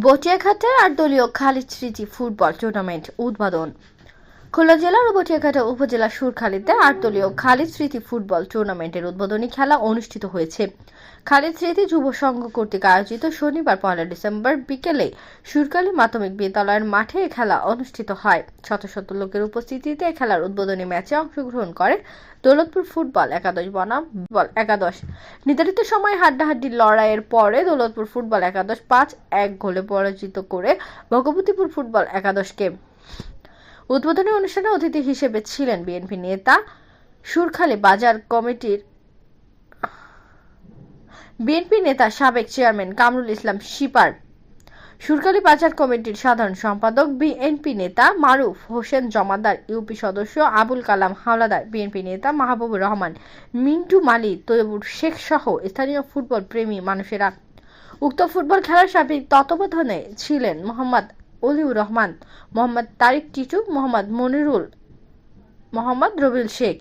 বটিয়াঘাটে ৮ দলীয় খালিদ স্মৃতি football tournament উদ্বোধন। খুলনা জেলার বটিয়াঘাটা উপজেলার সুরখালীতে ৮ দলীয় খালিদ স্মৃতি ফুটবল টুর্নামেন্টের উদ্বোধনী খেলা অনুষ্ঠিত হয়েছে। খালিদ স্মৃতি যুব সংঘ কর্তৃক আয়োজিত শনিবার ১ ডিসেম্বর বিকেলে সুরখালী মাধ্যমিক বিদ্যালয়ের মাঠে খেলা অনুষ্ঠিত হয়। শত শত লোকের উপস্থিতিতে খেলার উদ্বোধনী ম্যাচে অংশগ্রহণ করে দৌলতপুর ফুটবল একাদশ বনাম ফুটবল একাদশ। নির্ধারিত সময়ে হাড্ডাহাড্ডি লড়াইয়ের পরে দৌলতপুর ফুটবল একাদশ ৫-১ গোলে পরাজিত করে ভগবতীপুর ফুটবল একাদশকে। উদ্বোধনী অনুষ্ঠানে অতিথি হিসেবে ছিলেন বিএনপি নেতা সুরখালী বাজার কমিটির সাবেক চেয়ারম্যান কামরুল ইসলাম শিপার, সুরখালী বাজার কমিটির সাধারণ সম্পাদক বিএনপি নেতা মারুফ হোসেন জমাদার, ইউপি সদস্য আবুল কালাম হাওলাদার, বিএনপি নেতা মাহবুবুর রহমান, মিন্টু মালি, তৈয়বুর শেখ সহ স্থানীয় ফুটবল প্রেমী মানুষেরা। উক্ত ফুটবল খেলার সার্বিক তত্ত্বাবধানে ছিলেন মোহাম্মদ অলিউর রহমান, মোহাম্মদ তারিক টিটু, মোহাম্মদ মনিরুল, মোহাম্মদ রবিউল শেখ।